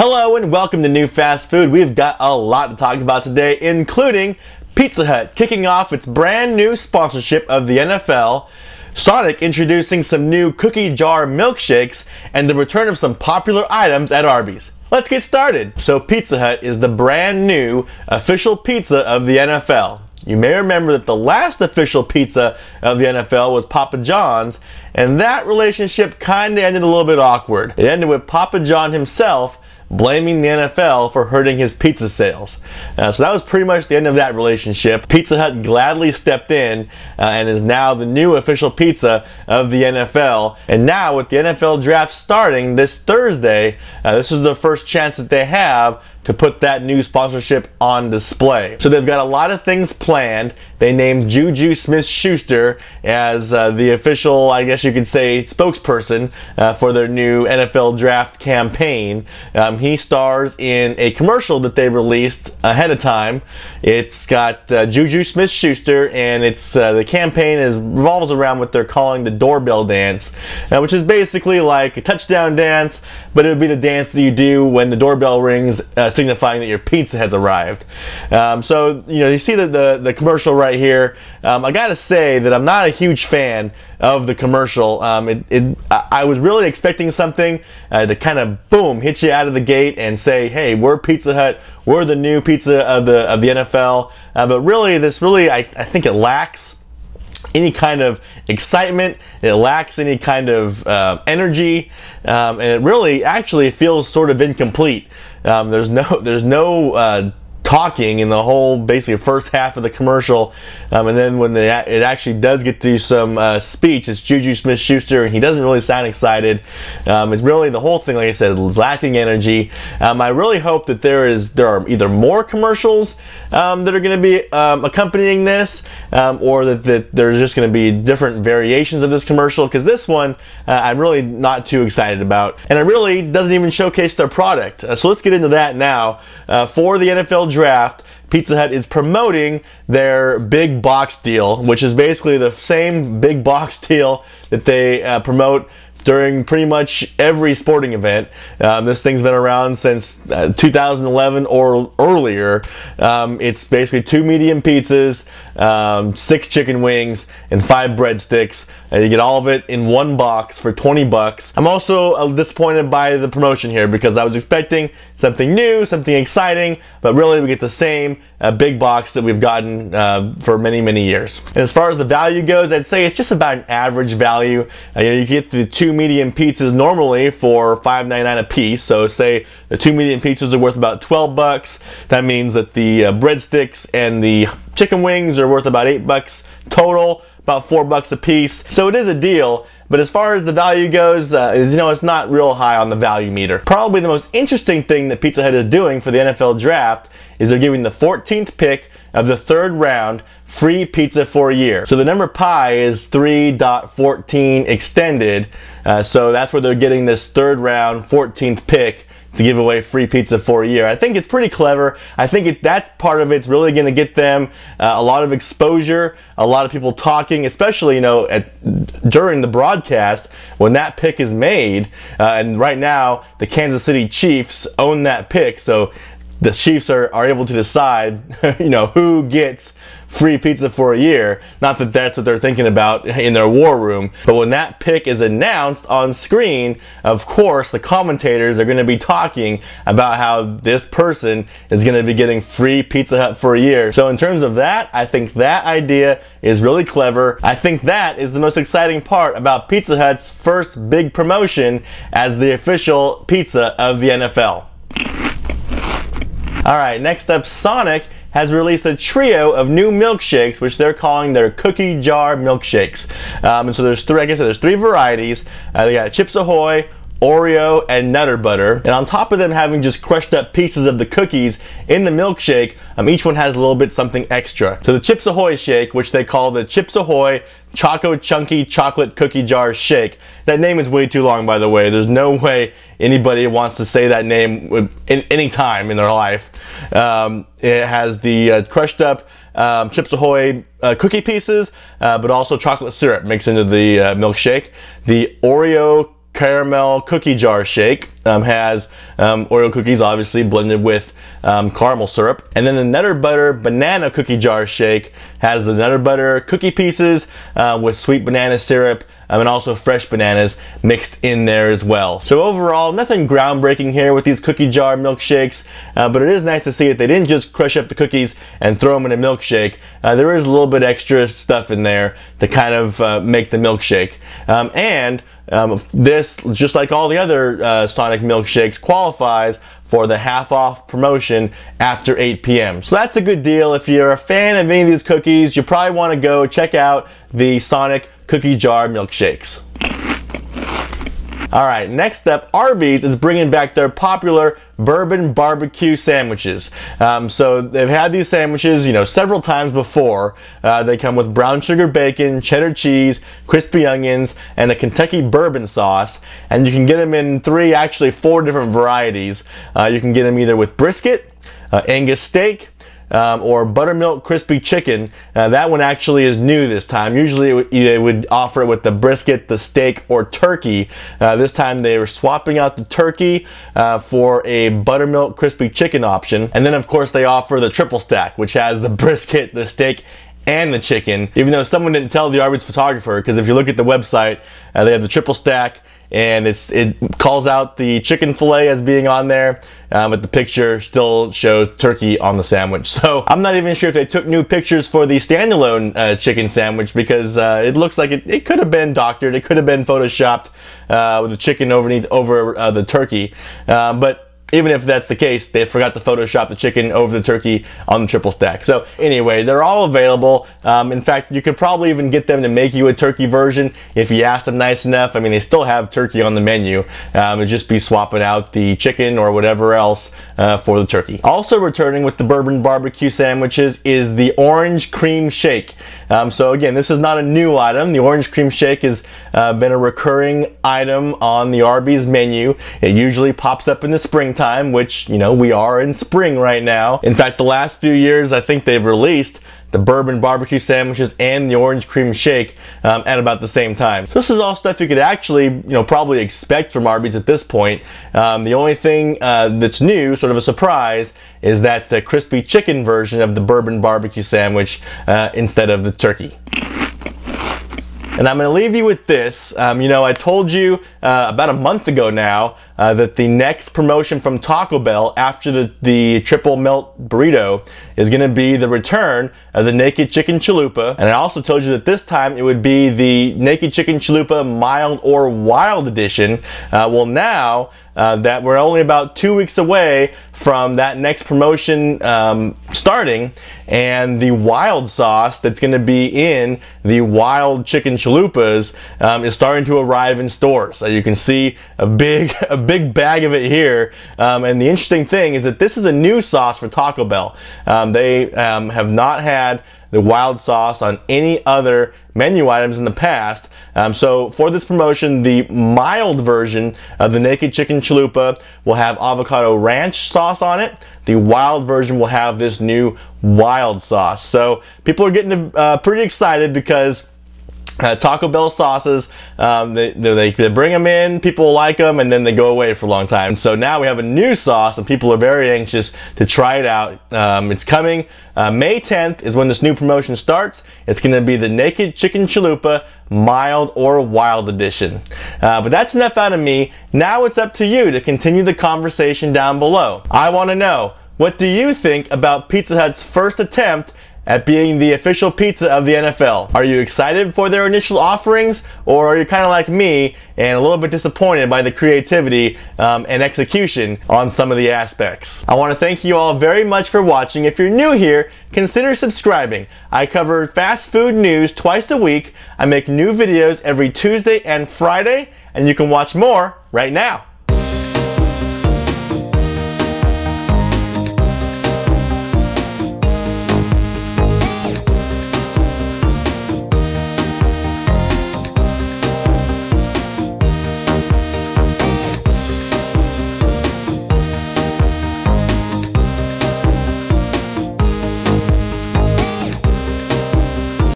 Hello and welcome to New Fast Food. We've got a lot to talk about today, including Pizza Hut kicking off its brand new sponsorship of the NFL, Sonic introducing some new cookie jar milkshakes, and the return of some popular items at Arby's. Let's get started. So Pizza Hut is the brand new official pizza of the NFL. You may remember that the last official pizza of the NFL was Papa John's, and that relationship kind of ended a little bit awkward. It ended with Papa John himself blaming the NFL for hurting his pizza sales. So that was pretty much the end of that relationship. Pizza Hut gladly stepped in and is now the new official pizza of the NFL. And now with the NFL draft starting this Thursday, this is the first chance that they have to put that new sponsorship on display. So they've got a lot of things planned. They named Juju Smith-Schuster as the official, I guess you could say, spokesperson for their new NFL draft campaign. He stars in a commercial that they released ahead of time. It's got Juju Smith-Schuster, and it's the campaign revolves around what they're calling the doorbell dance, which is basically like a touchdown dance, but it would be the dance that you do when the doorbell rings, signifying that your pizza has arrived. So you see the commercial right here. I gotta say that I'm not a huge fan of the commercial. I was really expecting something to kind of boom hit you out of the gate and say, hey, we're Pizza Hut, we're the new pizza of the NFL. But really, I think it lacks any kind of excitement. It lacks any kind of energy, and it really actually feels sort of incomplete. There's no talking in the whole basically first half of the commercial, and then when it actually does get to some speech, it's Juju Smith-Schuster, and he doesn't really sound excited. It's really, the whole thing, like I said, is lacking energy. I really hope that there are either more commercials that are going to be accompanying this, or that there's just going to be different variations of this commercial, because this one I'm really not too excited about, and it really doesn't even showcase their product. So let's get into that now. For the NFL draft, Pizza Hut is promoting their big box deal, which is basically the same big box deal that they promote during pretty much every sporting event. This thing's been around since 2011 or earlier. It's basically 2 medium pizzas, 6 chicken wings, and 5 breadsticks. You get all of it in one box for 20 bucks. I'm also disappointed by the promotion here because I was expecting something new, something exciting, but really we get the same big box that we've gotten for many, many years. And as far as the value goes, I'd say it's just about an average value. You get the 2 medium pizzas normally for $5.99 a piece. So say the 2 medium pizzas are worth about 12 bucks. That means that the breadsticks and the chicken wings are worth about 8 bucks total, about 4 bucks a piece. So it is a deal, but as far as the value goes, it's not real high on the value meter. Probably the most interesting thing that Pizza Hut is doing for the NFL draft is they're giving the 14th pick of the 3rd round free pizza for a year. So the number pi is 3.14 extended, so that's where they're getting this 3rd round 14th pick to give away free pizza for a year. I think it's pretty clever. I think that part of it's really going to get them a lot of exposure, a lot of people talking, especially during the broadcast when that pick is made. And right now, the Kansas City Chiefs own that pick, so the Chiefs are able to decide, who gets free pizza for a year. Not that that's what they're thinking about in their war room, but when that pick is announced on screen, of course, the commentators are going to be talking about how this person is going to be getting free Pizza Hut for a year. So in terms of that, I think that idea is really clever. I think that is the most exciting part about Pizza Hut's first big promotion as the official pizza of the NFL. Alright, next up, Sonic has released a trio of new milkshakes, which they're calling their cookie jar milkshakes. And so there's 3, like I said, there's 3 varieties. They got Chips Ahoy, Oreo, and Nutter Butter. And on top of them having just crushed up pieces of the cookies in the milkshake, each one has a little bit something extra. So the Chips Ahoy shake, which they call the Chips Ahoy Choco Chunky Chocolate Cookie Jar Shake. That name is way too long, by the way. There's no way anybody wants to say that name any time in their life. It has the crushed up Chips Ahoy cookie pieces, but also chocolate syrup mixed into the milkshake. The Oreo caramel cookie jar shake has Oreo cookies, obviously blended with caramel syrup. And then the Nutter Butter banana cookie jar shake has the Nutter Butter cookie pieces with sweet banana syrup and also fresh bananas mixed in there as well. So overall, nothing groundbreaking here with these cookie jar milkshakes, but it is nice to see that they didn't just crush up the cookies and throw them in a milkshake. There is a little bit extra stuff in there to kind of make the milkshake. This, just like all the other Sonic milkshakes, qualifies for the half off promotion after 8 p.m. So that's a good deal. If you're a fan of any of these cookies, you probably want to go check out the Sonic cookie jar milkshakes. Alright, next up, Arby's is bringing back their popular bourbon barbecue sandwiches. So they've had these sandwiches, several times before. They come with brown sugar bacon, cheddar cheese, crispy onions, and a Kentucky bourbon sauce. And you can get them in actually four different varieties. You can get them either with brisket, Angus steak, or buttermilk crispy chicken. That one actually is new this time. Usually they would offer it with the brisket, the steak, or turkey. This time they were swapping out the turkey for a buttermilk crispy chicken option. And then of course they offer the triple stack, which has the brisket, the steak, and the chicken, even though someone didn't tell the Arby's photographer, because if you look at the website, they have the triple stack, and it calls out the chicken fillet as being on there, but the picture still shows turkey on the sandwich. So I'm not even sure if they took new pictures for the standalone chicken sandwich, because it looks like it could have been doctored, it could have been photoshopped with the chicken over the turkey, but even if that's the case, they forgot to Photoshop the chicken over the turkey on the triple stack. So anyway, they're all available. In fact, you could probably even get them to make you a turkey version if you ask them nice enough. I mean, they still have turkey on the menu. It'd just be swapping out the chicken or whatever else for the turkey. Also returning with the bourbon barbecue sandwiches is the orange cream shake. So again, this is not a new item. The orange cream shake has been a recurring item on the Arby's menu. It usually pops up in the springtime, which, we are in spring right now. In fact, the last few years, I think they've released the bourbon barbecue sandwiches and the orange cream shake at about the same time. So this is all stuff you could actually, probably expect from Arby's at this point. The only thing that's new, sort of a surprise, is that the crispy chicken version of the bourbon barbecue sandwich instead of the turkey. And I'm going to leave you with this. I told you about a month ago now that the next promotion from Taco Bell after the triple melt burrito is going to be the return of the Naked Chicken Chalupa. And I also told you that this time it would be the Naked Chicken Chalupa Mild or Wild Edition. Well, now that we're only about 2 weeks away from that next promotion starting, and the wild sauce that's going to be in the Wild Chicken Chalupas is starting to arrive in stores. You can see a big bag of it here, and the interesting thing is that this is a new sauce for Taco Bell. They have not had the wild sauce on any other menu items in the past. So for this promotion, the mild version of the Naked Chicken Chalupa will have avocado ranch sauce on it. The wild version will have this new wild sauce. So people are getting pretty excited because Taco Bell sauces, they bring them in, people like them, and then they go away for a long time. So now we have a new sauce, and people are very anxious to try it out. It's coming. May 10th is when this new promotion starts. It's going to be the Naked Chicken Chalupa Mild or Wild Edition. But that's enough out of me. Now it's up to you to continue the conversation down below. I want to know, what do you think about Pizza Hut's first attempt at being the official pizza of the NFL? Are you excited for their initial offerings, or are you kind of like me and a little bit disappointed by the creativity and execution on some of the aspects? I want to thank you all very much for watching. If you're new here, consider subscribing. I cover fast food news twice a week. I make new videos every Tuesday and Friday, and you can watch more right now.